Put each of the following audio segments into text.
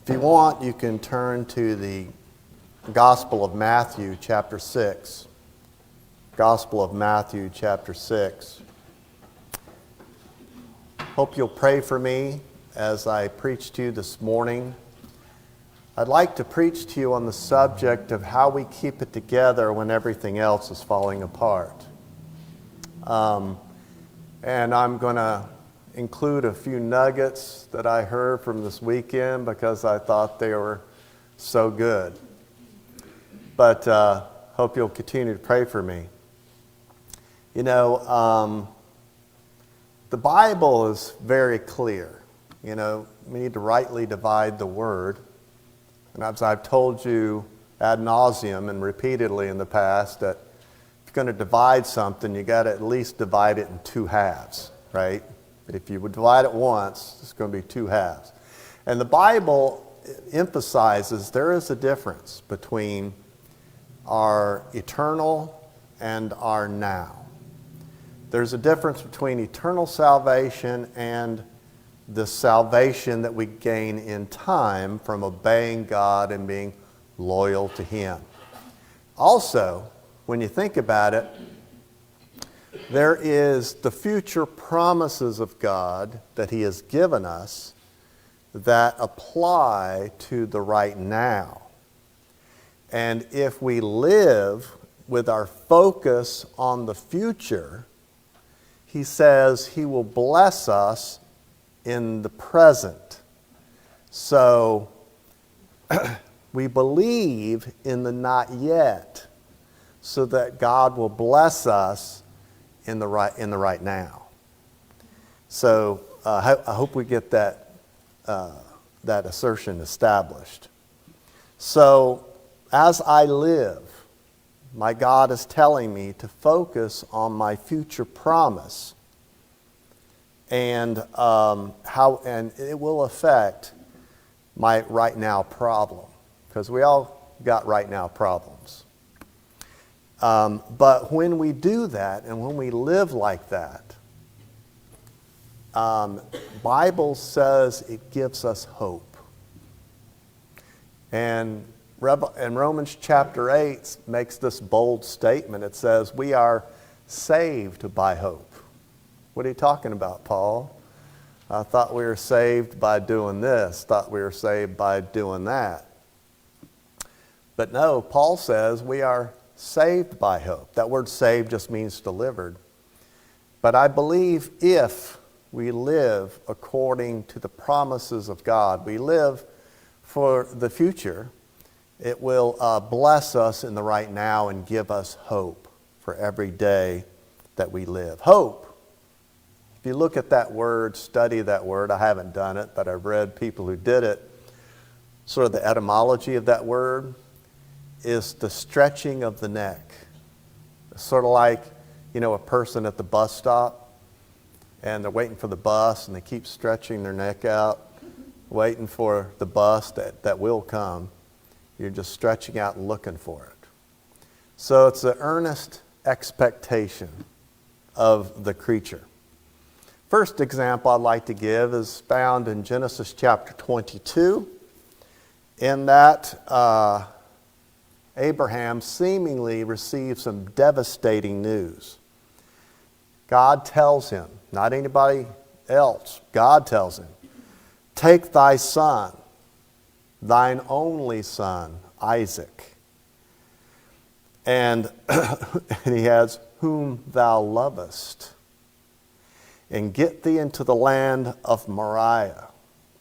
If you want, you can turn to the Gospel of Matthew, chapter 6. Gospel of Matthew, chapter 6. Hope you'll pray for me as I preach to you this morning. I'd like to preach to you on the subject of how we keep it together when everything else is falling apart. And I'm going to include a few nuggets that I heard from this weekend because I thought they were so good. But hope you'll continue to pray for me. You know, the Bible is very clear. You know, we need to rightly divide the word. And as I've told you ad nauseum and repeatedly in the past, that if you're going to divide something, you got to at least divide it in two halves, right? But if you would divide it once, it's going to be two halves. And the Bible emphasizes there is a difference between our eternal and our now. There's a difference between eternal salvation and the salvation that we gain in time from obeying God and being loyal to Him. Also, when you think about it, there is the future promises of God that He has given us that apply to the right now. And if we live with our focus on the future, He says He will bless us in the present. So we believe in the not yet so that God will bless us in the right now. So I hope we get that assertion established. So as I live, my God is telling me to focus on my future promise and and it will affect my right now problem, because we all got right now problems. But when we do that and when we live like that, Bible says it gives us hope. And Romans chapter 8 makes this bold statement. It says we are saved by hope. What are you talking about, Paul? I thought we were saved by doing this, thought we were saved by doing that. But no, Paul says we are saved by hope. That word saved just means delivered. But I believe if we live according to the promises of God, we live for the future, it will bless us in the right now and give us hope for every day that we live. Hope. If you look at that word, study that word, I haven't done it, but I've read people who did it, sort of the etymology of that word is the stretching of the neck. It's sort of like, you know, a person at the bus stop and they're waiting for the bus and they keep stretching their neck out, waiting for the bus that will come. You're just stretching out and looking for it. So it's an earnest expectation of the creature. First example I'd like to give is found in Genesis chapter 22. In that, Abraham seemingly receives some devastating news. God tells him, not anybody else, God tells him, take thy son, thine only son, Isaac, and he has whom thou lovest, and get thee into the land of Moriah.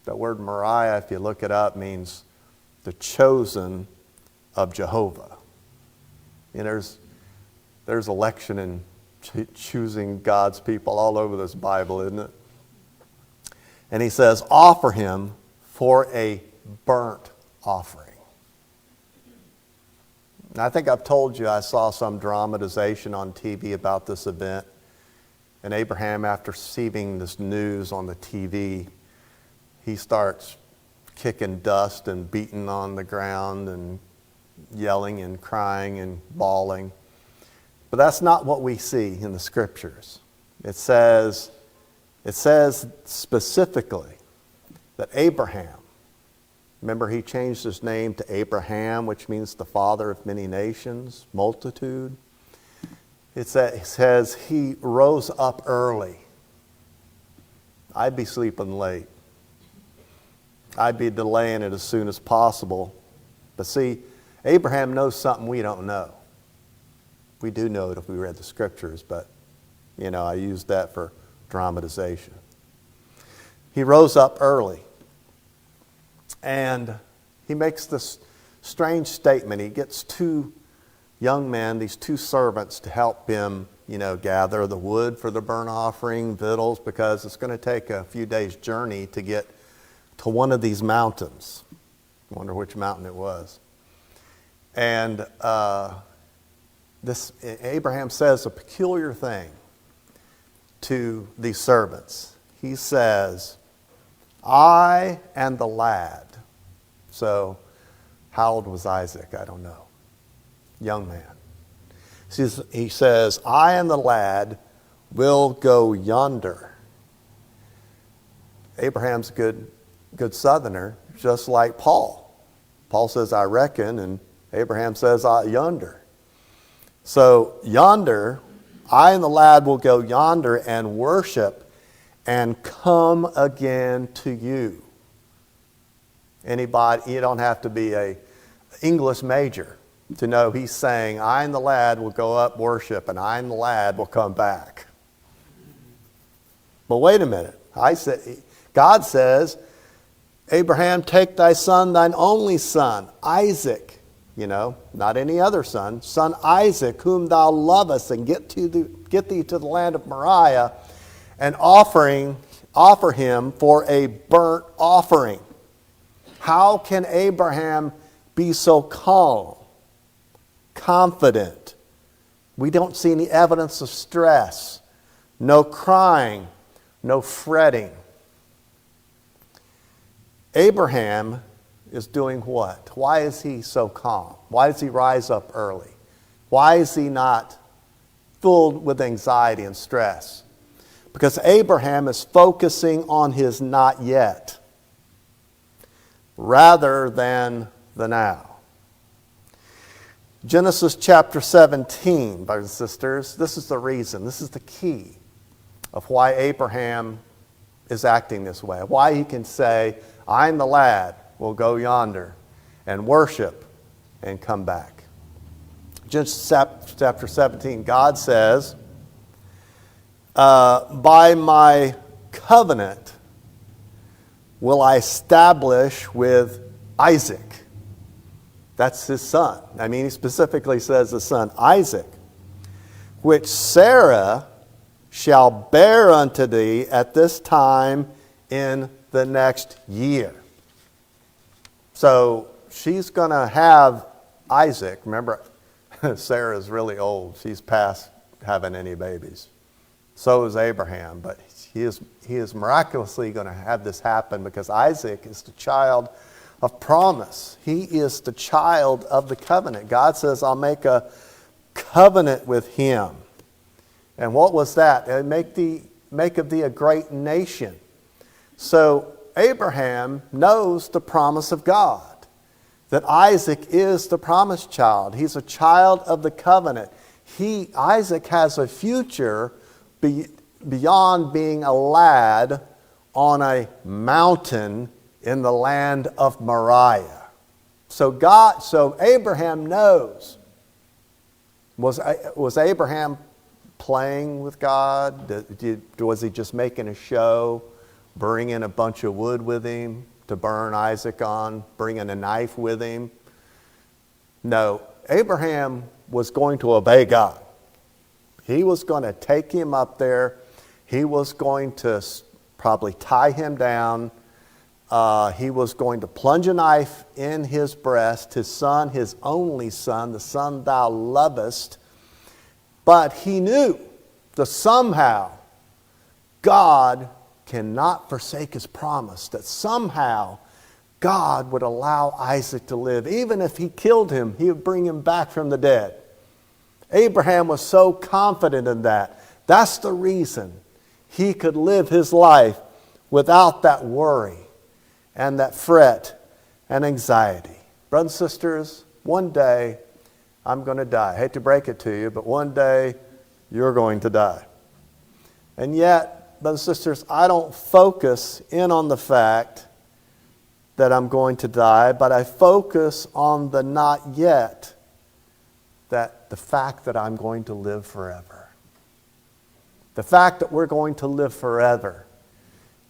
The word Moriah, if you look it up, means the chosen of Jehovah. And there's election and choosing God's people all over this Bible, isn't it? And he says, offer him for a burnt offering. And I think I've told you I saw some dramatization on TV about this event. And Abraham, after receiving this news on the TV, he starts kicking dust and beating on the ground and yelling and crying and bawling. But that's not what we see in the scriptures. It says specifically that Abraham Remember, he changed his name to Abraham, which means the father of many nations, multitude. It says he rose up early. I'd be sleeping late. I'd be delaying it as soon as possible. But see, Abraham knows something we don't know. We do know it if we read the scriptures, but, I use that for dramatization. He rose up early. And he makes this strange statement. He gets two young men, these two servants, to help him, gather the wood for the burnt offering, victuals, because it's going to take a few days' journey to get to one of these mountains. I wonder which mountain it was. And Abraham says a peculiar thing to these servants. He says, I and the lad. So, how old was Isaac? I don't know. Young man. He says, I and the lad will go yonder. Abraham's a good southerner, just like Paul. Paul says, I reckon, and Abraham says, yonder. So, yonder, I and the lad will go yonder and worship and come again to you. Anybody, you don't have to be an English major to know he's saying, I and the lad will go up worship, and I and the lad will come back. But wait a minute. God says, Abraham, take thy son, thine only son, Isaac, not any other son Isaac, whom thou lovest, and get thee to the land of Moriah, and offer him for a burnt offering. How can Abraham be so calm, confident? We don't see any evidence of stress, no crying, no fretting. Abraham is doing what? Why is he so calm? Why does he rise up early? Why is he not filled with anxiety and stress? Because Abraham is focusing on his not yet rather than the now. Genesis chapter 17, brothers and sisters, this is the reason, this is the key of why Abraham is acting this way, why he can say, I and the lad will go yonder and worship and come back. Genesis chapter 17, God says, by my covenant will I establish with Isaac. That's his son. He specifically says the son Isaac, which Sarah shall bear unto thee at this time in the next year. So she's going to have Isaac. Remember, Sarah is really old. She's past having any babies. So is Abraham, but he is miraculously going to have this happen because Isaac is the child of promise. He is the child of the covenant. God says, I'll make a covenant with him. And what was that? And make of thee a great nation. So Abraham knows the promise of God, that Isaac is the promised child. He's a child of the covenant. Isaac has a future beyond being a lad on a mountain in the land of Moriah. So Abraham knows. Was Abraham playing with God? Was he just making a show, bringing a bunch of wood with him to burn Isaac on, bringing a knife with him? No, Abraham was going to obey God. He was going to take him up there. He was going to probably tie him down. He was going to plunge a knife in his breast, his son, his only son, the son thou lovest. But he knew that somehow God cannot forsake his promise, that somehow God would allow Isaac to live. Even if he killed him, he would bring him back from the dead. Abraham was so confident in that. That's the reason he could live his life without that worry and that fret and anxiety. Brothers and sisters, one day I'm going to die. I hate to break it to you, but one day you're going to die. And yet, brothers and sisters, I don't focus in on the fact that I'm going to die, but I focus on the not yet, that the fact that I'm going to live forever. The fact that we're going to live forever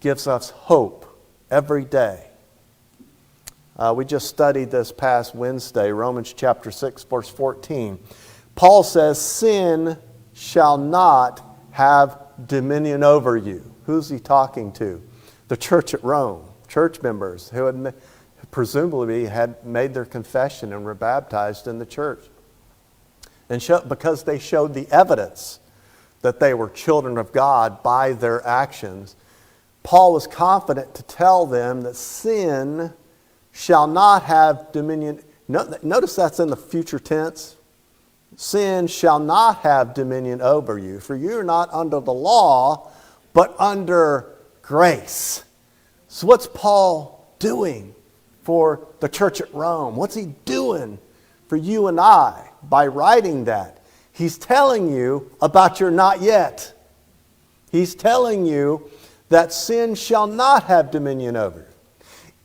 gives us hope every day. We just studied this past Wednesday, Romans chapter 6, verse 14. Paul says, sin shall not have dominion over you. Who's he talking to? The church at Rome, church members who had presumably had made their confession and were baptized in the church. And because they showed the evidence that they were children of God by their actions, Paul was confident to tell them that sin shall not have dominion. Notice that's in the future tense. Sin shall not have dominion over you, for you are not under the law, but under grace. So what's Paul doing for the church at Rome? What's he doing for you and I by writing that? He's telling you about your not yet. He's telling you that sin shall not have dominion over you.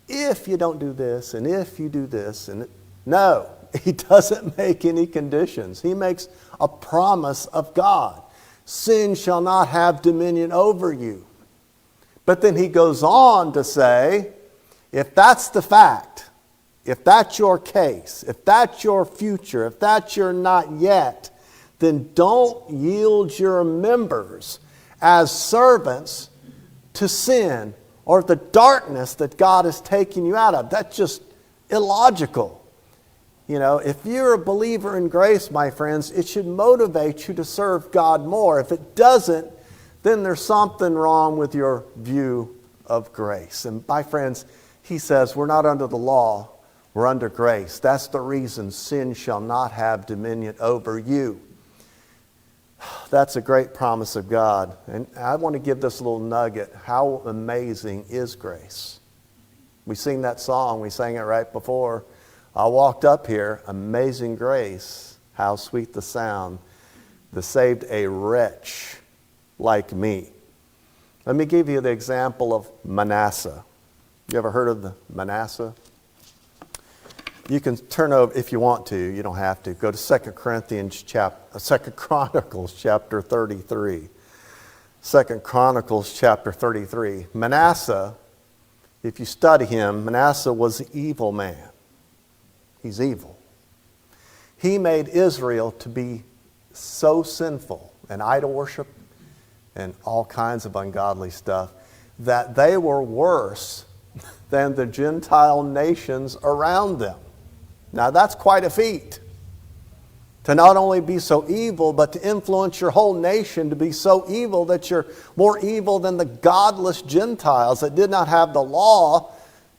If you don't do this, and if you do this, and no, he doesn't make any conditions. He makes a promise of God. Sin shall not have dominion over you. But then he goes on to say, if that's the fact, if that's your case, if that's your future, if that's your not yet, then don't yield your members as servants to sin or the darkness that God has taken you out of. That's just illogical. You know, if you're a believer in grace, my friends, it should motivate you to serve God more. If it doesn't, then there's something wrong with your view of grace. And my friends, he says we're not under the law, we're under grace. That's the reason sin shall not have dominion over you. That's a great promise of God. And I want to give this little nugget. How amazing is grace? We sing that song. We sang it right before I walked up here. Amazing grace, how sweet the sound that saved a wretch like me. Let me give you the example of Manasseh. You ever heard of the Manasseh? You can turn over if you want to. You don't have to. Go to 2 Chronicles chapter 33. 2 Chronicles chapter 33. Manasseh, if you study him, Manasseh was an evil man. He's evil. He made Israel to be so sinful and idol worship and all kinds of ungodly stuff that they were worse than the Gentile nations around them. Now that's quite a feat. To not only be so evil, but to influence your whole nation to be so evil that you're more evil than the godless Gentiles that did not have the law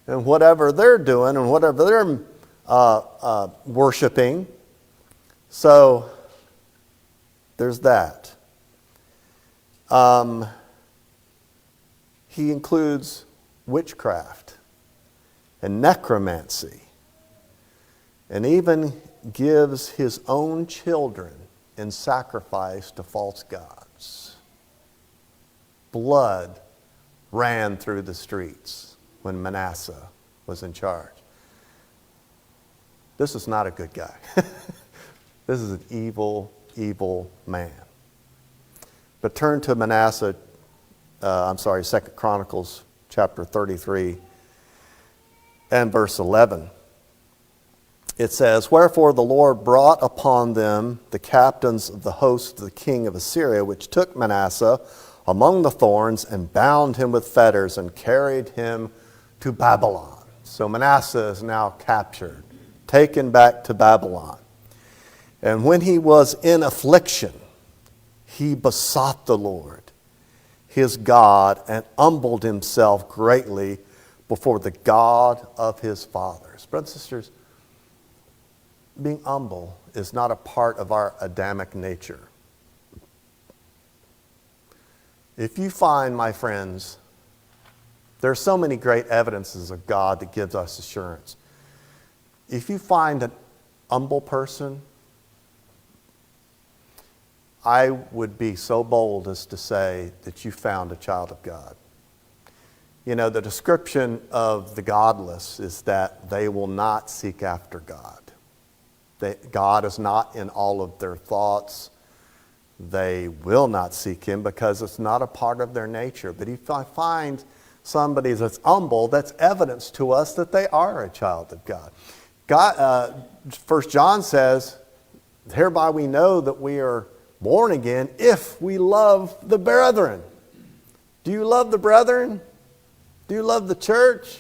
and whatever they're doing and whatever they're worshiping. So there's that. He includes witchcraft and necromancy, and even gives his own children in sacrifice to false gods. Blood ran through the streets when Manasseh was in charge. This is not a good guy. This is an evil, evil man. But turn to Manasseh, 2 Chronicles chapter 33 and verse 11. It says, "Wherefore the Lord brought upon them the captains of the host of the king of Assyria, which took Manasseh among the thorns and bound him with fetters and carried him to Babylon." So Manasseh is now captured, taken back to Babylon. And when he was in affliction, he besought the Lord, his God, and humbled himself greatly before the God of his fathers. Brothers and sisters, being humble is not a part of our Adamic nature. If you find, my friends, there are so many great evidences of God that gives us assurance. if you find an humble person, I would be so bold as to say that you found a child of God. You know, the description of the godless is that they will not seek after God. God is not in all of their thoughts. They will not seek Him because it's not a part of their nature. But if I find somebody that's humble, that's evidence to us that they are a child of God. 1 John says, hereby we know that we are born again if we love the brethren. Do you love the brethren? Do you love the church?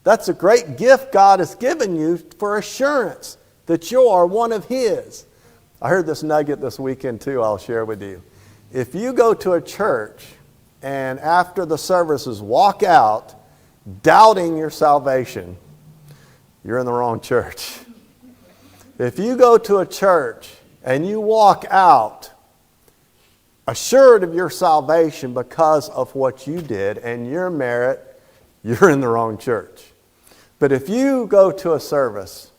That's a great gift God has given you for assurance that you are one of His. I heard this nugget this weekend too, I'll share with you. If you go to a church and after the services walk out doubting your salvation, you're in the wrong church. If you go to a church and you walk out assured of your salvation because of what you did and your merit, you're in the wrong church. But if you go to a service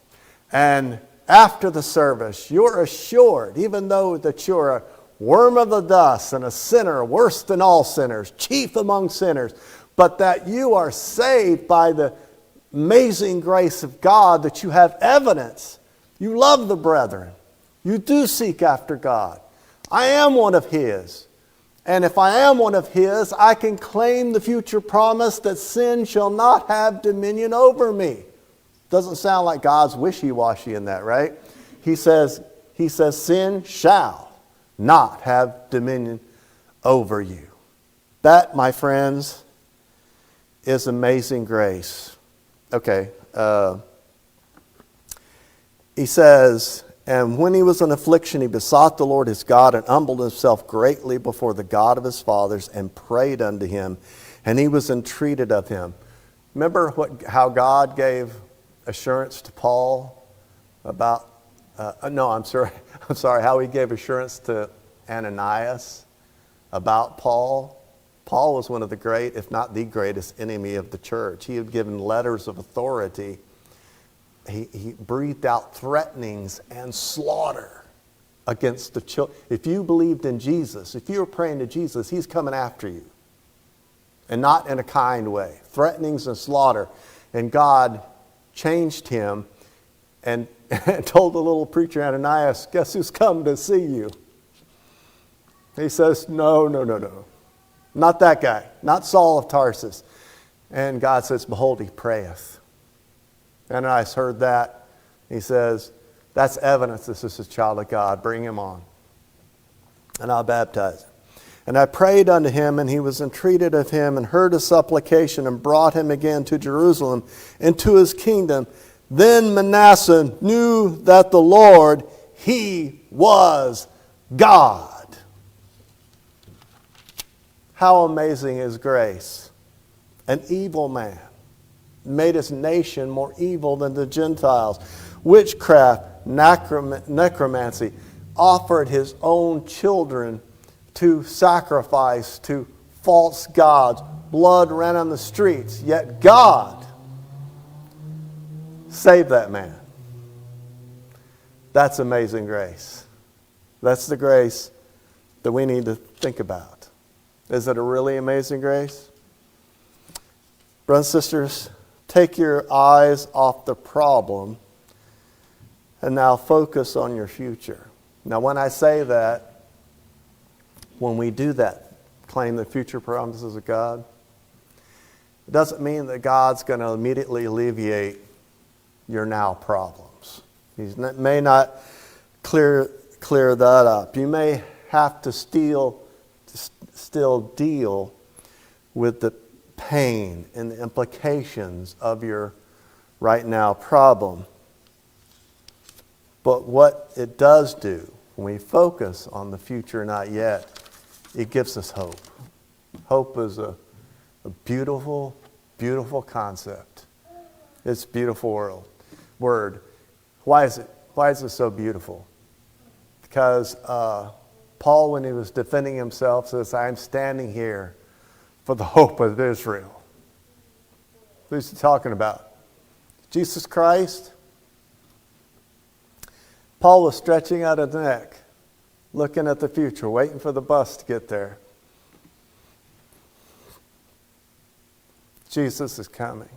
and after the service you're assured, even though that you're a worm of the dust and a sinner, worse than all sinners, chief among sinners, but that you are saved by the amazing grace of God, that you have evidence, you love the brethren, you do seek after God. I am one of His. And if I am one of His, I can claim the future promise that sin shall not have dominion over me. Doesn't sound like God's wishy-washy in that, right? He says sin shall not have dominion over you. That, my friends, is amazing grace. Okay. He says, and when he was in affliction, he besought the Lord his God and humbled himself greatly before the God of his fathers and prayed unto him, and he was entreated of him. Remember how God gave assurance to Paul about, how he gave assurance to Ananias about Paul. Paul was one of the great, if not the greatest enemy of the church. He had given letters of authority. He breathed out threatenings and slaughter against the children. If you believed in Jesus, if you were praying to Jesus, He's coming after you. And not in a kind way. Threatenings and slaughter. And God changed him and told the little preacher Ananias, guess who's come to see you? He says, no. Not that guy. Not Saul of Tarsus. And God says, behold, he prayeth. Ananias heard that. He says, that's evidence this is a child of God. Bring him on. And I'll baptize him. And I prayed unto him, and he was entreated of him, and heard his supplication, and brought him again to Jerusalem, into his kingdom. Then Manasseh knew that the Lord, He was God. How amazing is grace. An evil man made his nation more evil than the Gentiles. Witchcraft, necromancy, offered his own children to sacrifice to false gods. Blood ran on the streets. Yet God saved that man. That's amazing grace. That's the grace that we need to think about. Is it a really amazing grace? Brothers and sisters, take your eyes off the problem and now focus on your future. Now, when I say that, when we do that, claim the future promises of God, it doesn't mean that God's going to immediately alleviate your now problems. He may not clear that up. You may have to still deal with the pain and the implications of your right now problem. But what it does do, when we focus on the future not yet, it gives us hope. Hope is a beautiful, beautiful concept. It's a beautiful word. Why is it so beautiful? Because Paul, when he was defending himself, says, I am standing here for the hope of Israel. Who's he talking about? Jesus Christ? Paul was stretching out his neck, looking at the future, waiting for the bus to get there. Jesus is coming.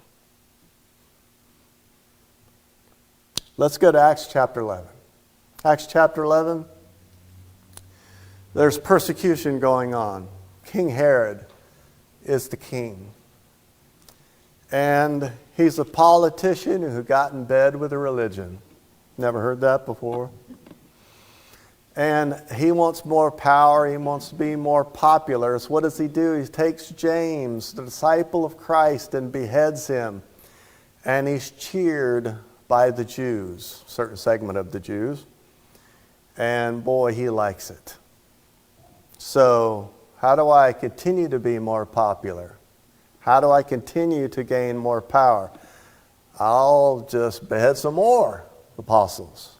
Let's go to Acts chapter 11. Acts chapter 11, there's persecution going on. King Herod is the king. And he's a politician who got in bed with a religion. Never heard that before? And he wants more power. He wants to be more popular. So what does he do? He takes James, the disciple of Christ, and beheads him. And he's cheered by the Jews, a certain segment of the Jews. And boy, he likes it. So how do I continue to be more popular? How do I continue to gain more power? I'll just behead some more apostles.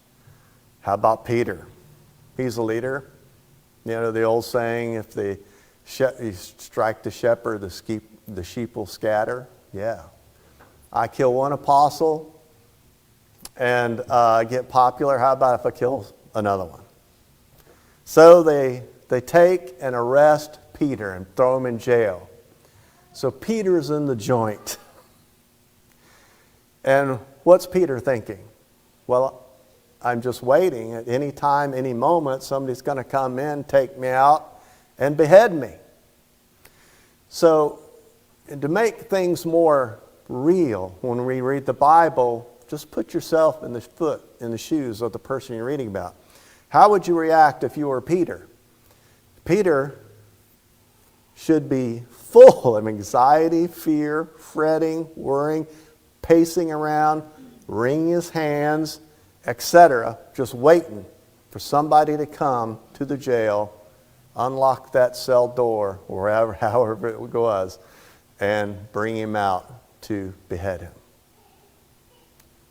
How about Peter? He's a leader. You know the old saying, if you strike the shepherd, the sheep will scatter. Yeah. I kill one apostle and get popular. How about if I kill another one? So they take and arrest Peter and throw him in jail. So Peter's in the joint. And what's Peter thinking? Well, I'm just waiting. At any time, any moment, somebody's going to come in, take me out, and behead me. So, to make things more real, when we read the Bible, just put yourself in the shoes of the person you're reading about. How would you react if you were Peter? Peter should be full of anxiety, fear, fretting, worrying, pacing around, wringing his hands, etc., just waiting for somebody to come to the jail, unlock that cell door, or however it was, and bring him out to behead him.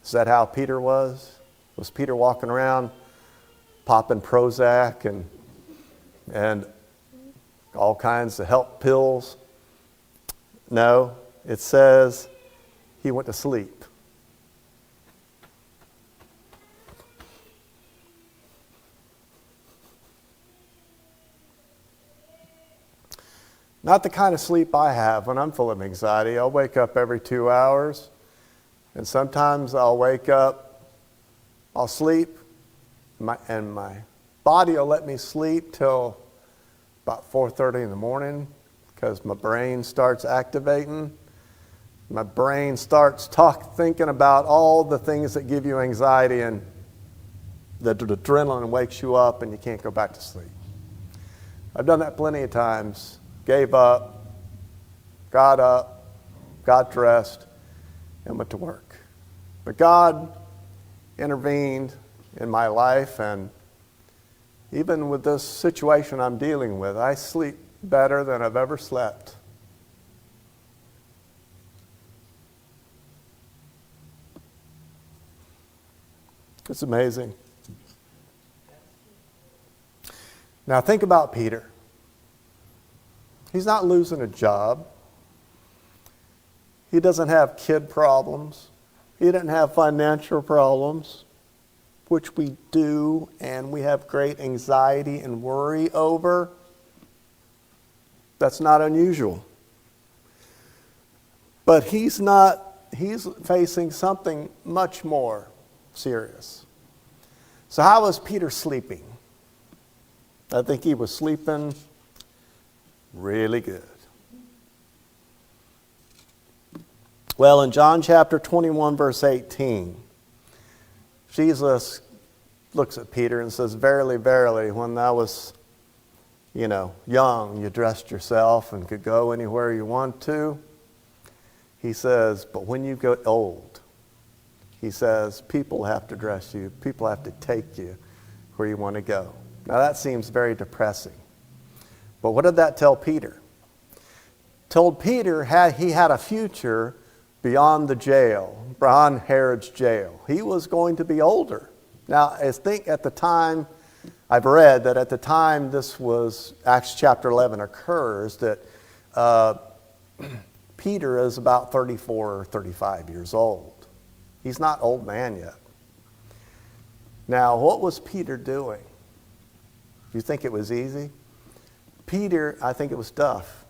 Is that how Peter was? Was Peter walking around popping Prozac and all kinds of help pills? No, it says he went to sleep. Not the kind of sleep I have when I'm full of anxiety. I'll wake up every 2 hours, and sometimes I'll wake up, I'll sleep, and my body will let me sleep till about 4:30 in the morning because my brain starts activating. My brain starts thinking about all the things that give you anxiety, and the adrenaline wakes you up and you can't go back to sleep. I've done that plenty of times. Gave up, got dressed, and went to work. But God intervened in my life, and even with this situation I'm dealing with, I sleep better than I've ever slept. It's amazing. Now think about Peter. He's not losing a job. He doesn't have kid problems. He didn't have financial problems, which we do, and we have great anxiety and worry over. That's not unusual. But he's facing something much more serious. So how was Peter sleeping? I think he was sleeping really good. Well, in John chapter 21, verse 18, Jesus looks at Peter and says, "Verily, verily, when thou was, young, you dressed yourself and could go anywhere you want to." He says, "But when you get old," he says, "people have to dress you. People have to take you where you want to go." Now that seems very depressing. But what did that tell Peter? Told Peter he had a future beyond the jail, beyond Herod's jail. He was going to be older. Now, I think at the time, I've read that at the time this was, Acts chapter 11 occurs, that Peter is about 34 or 35 years old. He's not old man yet. Now, what was Peter doing? Do you think it was easy? Peter, I think it was tough,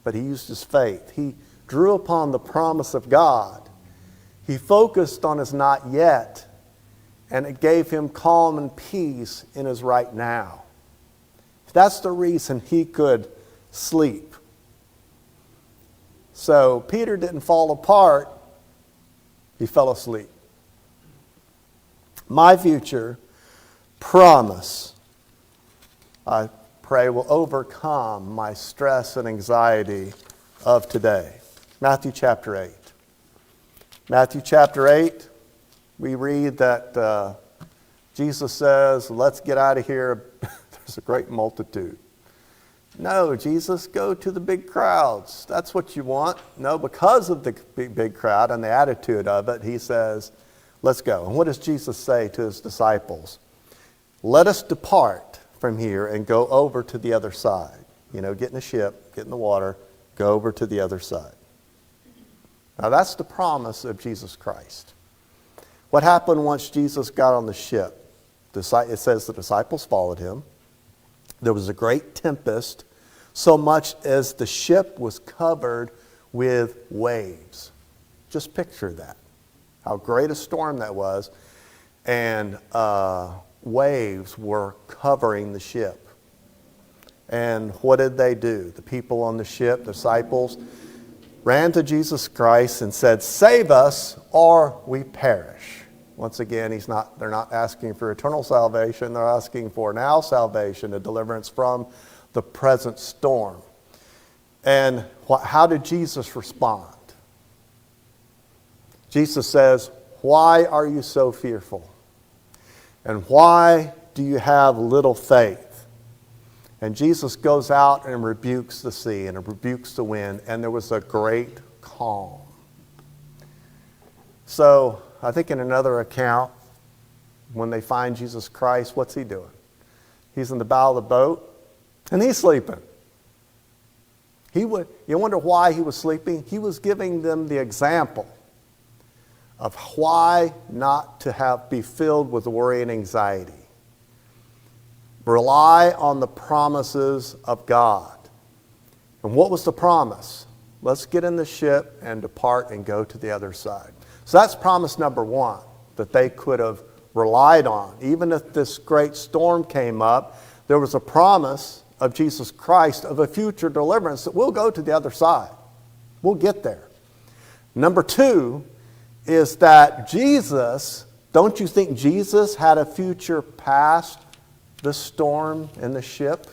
but he used his faith. He drew upon the promise of God. He focused on his not yet, and it gave him calm and peace in his right now. That's the reason he could sleep. So Peter didn't fall apart, he fell asleep. My future promise, I pray, will overcome my stress and anxiety of today. Matthew chapter 8. Matthew chapter 8, we read that Jesus says, let's get out of here. There's a great multitude. No, Jesus, go to the big crowds. That's what you want. No, because of the big crowd and the attitude of it, he says, let's go. And what does Jesus say to his disciples? Let us depart from here and go over to the other side. You know, get in the ship, get in the water, go over to the other side. Now that's the promise of Jesus Christ. What happened once Jesus got on the ship? It says the disciples followed him. There was a great tempest, so much as the ship was covered with waves. Just picture that. How great a storm that was. And waves were covering the ship. And what did they do? The people on the ship, disciples, ran to Jesus Christ and said, save us or we perish. Once again, they're not asking for eternal salvation. They're asking for now salvation, a deliverance from the present storm. And how did Jesus respond? Jesus says, why are you so fearful? And why do you have little faith? And Jesus goes out and rebukes the sea and rebukes the wind, and there was a great calm. So, I think in another account, when they find Jesus Christ, what's he doing? He's in the bow of the boat, and he's sleeping. You wonder why he was sleeping? He was giving them the example of why not to be filled with worry and anxiety. Rely on the promises of God. And what was the promise? Let's get in the ship and depart and go to the other side. So that's promise number one that they could have relied on. Even if this great storm came up, there was a promise of Jesus Christ of a future deliverance that we'll go to the other side. We'll get there. Number two is that Jesus, don't you think Jesus had a future past the storm in the ship?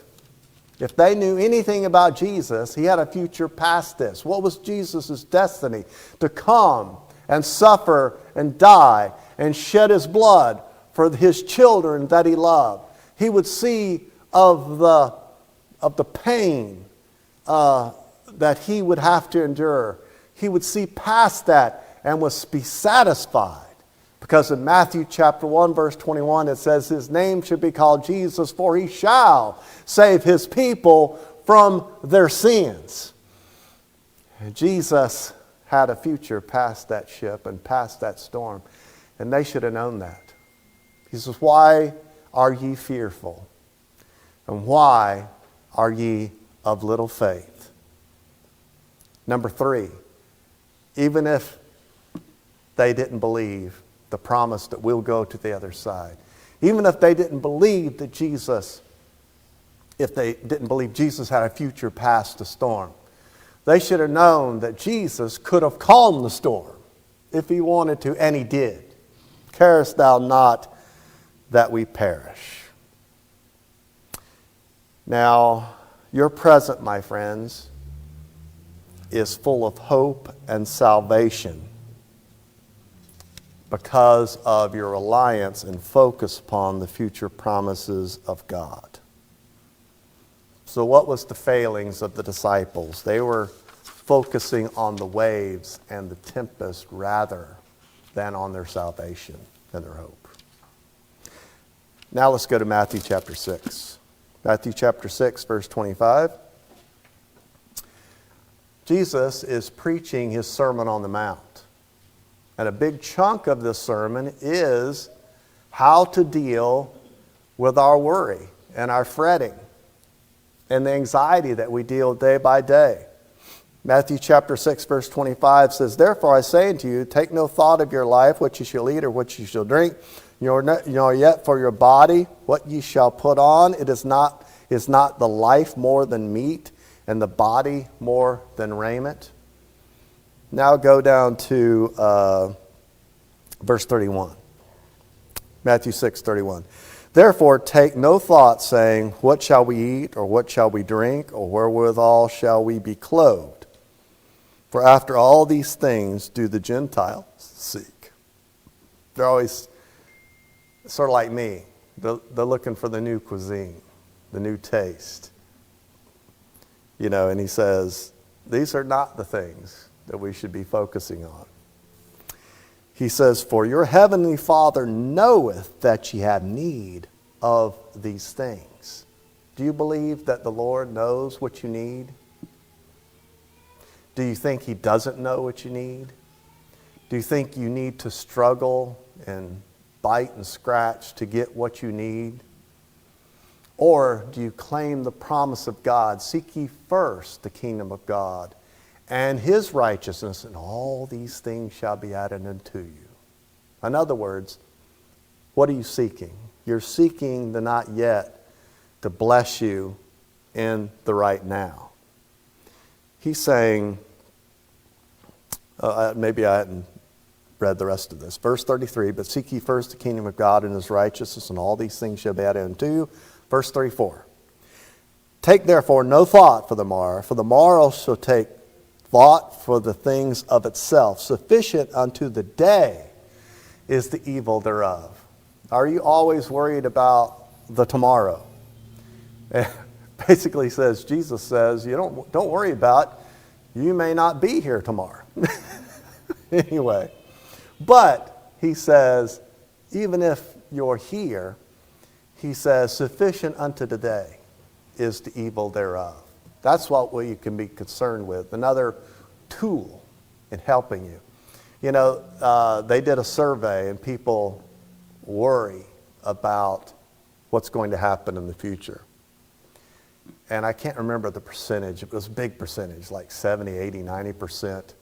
If they knew anything about Jesus, he had a future past this. What was Jesus' destiny? To come and suffer and die and shed his blood for his children that he loved. He would see of the pain that he would have to endure. He would see past that and was be satisfied. Because in Matthew chapter 1 verse 21 it says his name should be called Jesus, for he shall save his people from their sins. And Jesus had a future past that ship and past that storm. And they should have known that. He says, why are ye fearful? And why are ye of little faith? Number three, even if they didn't believe the promise that we'll go to the other side, even if they didn't believe that Jesus had a future past the storm, they should have known that Jesus could have calmed the storm if he wanted to, and he did. Carest thou not that we perish? Now, your present, my friends, is full of hope and salvation because of your reliance and focus upon the future promises of God. So what was the failings of the disciples? They were focusing on the waves and the tempest rather than on their salvation and their hope. Now let's go to Matthew chapter 6. Matthew chapter 6, verse 25. Jesus is preaching his Sermon on the Mount. And a big chunk of this sermon is how to deal with our worry and our fretting and the anxiety that we deal day by day. Matthew chapter 6, verse 25 says, "Therefore I say unto you, take no thought of your life, what you shall eat or what you shall drink, nor yet for your body, what ye shall put on. Is not the life more than meat, and the body more than raiment?" Now go down to verse 31. Matthew 6:31. "Therefore take no thought, saying, what shall we eat, or what shall we drink, or wherewithal shall we be clothed? For after all these things do the Gentiles seek." They're always sort of like me. They're looking for the new cuisine, the new taste. And he says, these are not the things that we should be focusing on. He says, "For your heavenly Father knoweth that ye have need of these things." Do you believe that the Lord knows what you need? Do you think he doesn't know what you need? Do you think you need to struggle and bite and scratch to get what you need? Or do you claim the promise of God, "Seek ye first the kingdom of God and his righteousness, and all these things shall be added unto you"? In other words, what are you seeking? You're seeking the not yet to bless you in the right now. He's saying, maybe I hadn't read the rest of this. Verse 33, "But seek ye first the kingdom of God and his righteousness, and all these things shall be added unto you." Verse 34, "Take therefore no thought for the morrow shall take thought for the things of itself. Sufficient unto the day is the evil thereof." Are you always worried about the tomorrow? Basically says, Jesus says, don't worry about, you may not be here tomorrow. Anyway, but he says, even if you're here, he says, sufficient unto today is the evil thereof. That's what you can be concerned with. Another tool in helping you. They did a survey and people worry about what's going to happen in the future. And I can't remember the percentage. It was a big percentage, like 70, 80, 90%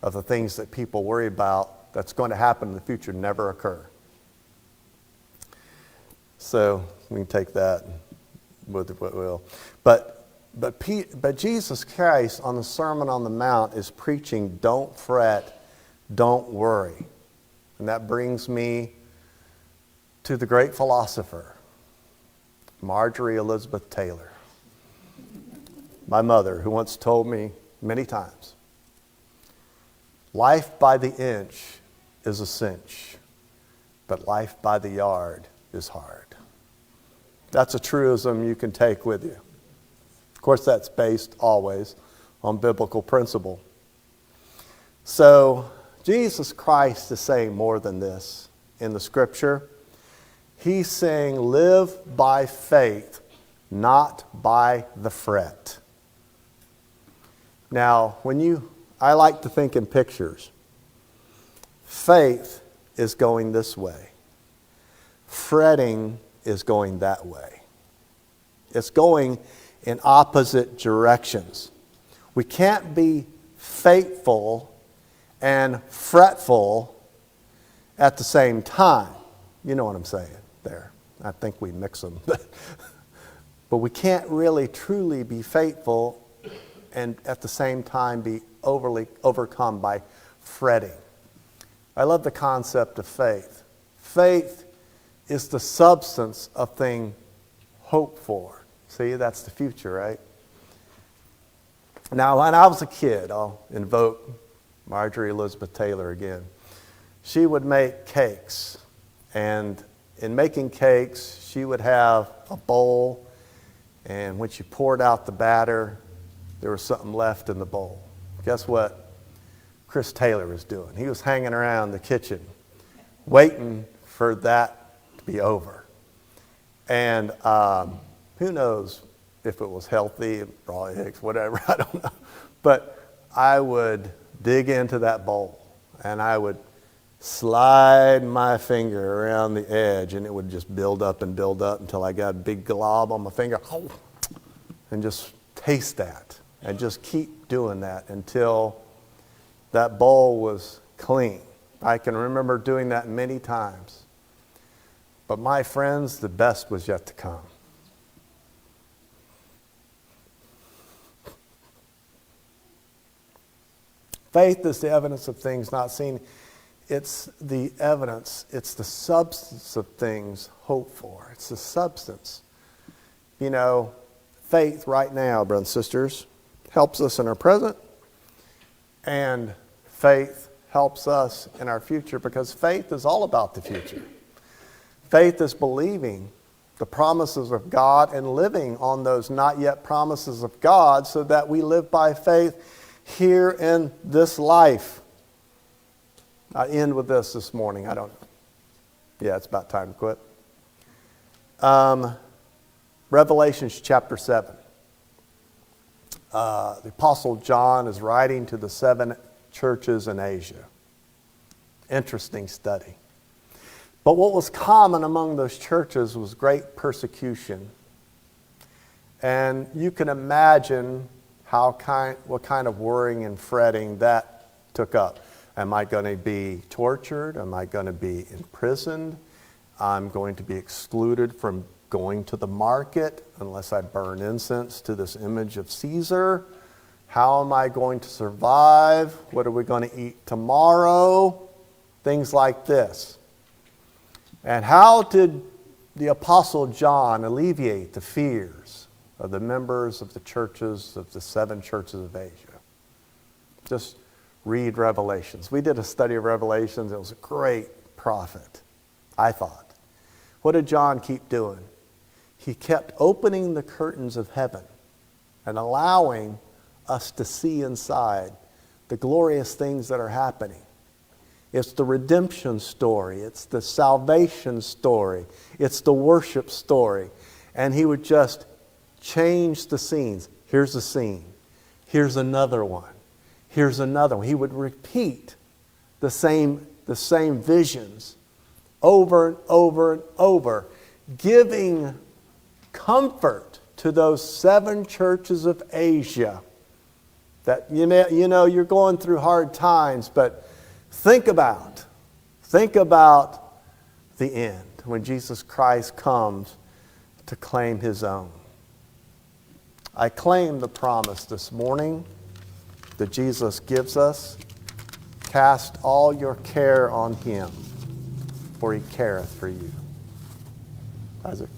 of the things that people worry about that's going to happen in the future never occur. So we can take that with what will. But Jesus Christ on the Sermon on the Mount is preaching, don't fret, don't worry. And that brings me to the great philosopher, Marjorie Elizabeth Taylor. My mother, who once told me many times, life by the inch is a cinch, but life by the yard is hard. That's a truism you can take with you. Of course, that's based always on biblical principle. So, Jesus Christ is saying more than this in the scripture. He's saying, live by faith, not by the fret. Now, I like to think in pictures. Faith is going this way. Fretting is going that way. It's going in opposite directions. We can't be faithful and fretful at the same time. You know what I'm saying there. I think we mix them. But we can't really truly be faithful and at the same time be overly overcome by fretting. I love the concept of faith. Faith is the substance of thing hoped for. See, that's the future, right? Now, when I was a kid, I'll invoke Marjorie Elizabeth Taylor again. She would make cakes. And in making cakes, she would have a bowl. And when she poured out the batter, there was something left in the bowl. Guess what Chris Taylor was doing? He was hanging around the kitchen, waiting for that to be over. And who knows if it was healthy, raw eggs, whatever, I don't know. But I would dig into that bowl, and I would slide my finger around the edge, and it would just build up until I got a big glob on my finger. And just taste that. And just keep doing that until that bowl was clean. I can remember doing that many times. But my friends, the best was yet to come. Faith is the evidence of things not seen. It's the evidence, it's the substance of things hoped for. It's the substance. You know, faith right now, brothers and sisters, helps us in our present, and faith helps us in our future, because faith is all about the future. Faith is believing the promises of God and living on those not yet promises of God so that we live by faith here in this life. I end with this morning. It's about time to quit. Revelation chapter 7. The Apostle John is writing to the 7 churches in Asia. Interesting study. But what was common among those churches was great persecution. And you can imagine what kind of worrying and fretting that took up. Am I going to be tortured? Am I going to be imprisoned? I'm going to be excluded from going to the market unless I burn incense to this image of Caesar. How am I going to survive? What are we going to eat tomorrow? Things like this. And how did the Apostle John alleviate the fears of the members of the churches, of the 7 churches of Asia? Just read Revelations. We did a study of Revelations. It was a great prophet, I thought. What did John keep doing? He kept opening the curtains of heaven and allowing us to see inside the glorious things that are happening. It's the redemption story. It's the salvation story. It's the worship story. And he would just change the scenes. Here's a scene. Here's another one. Here's another one. He would repeat the same visions over and over and over, giving comfort to those 7 churches of Asia. That you're going through hard times, but think about the end when Jesus Christ comes to claim his own. I claim the promise this morning that Jesus gives us. Cast all your care on him, for he careth for you. Isaac.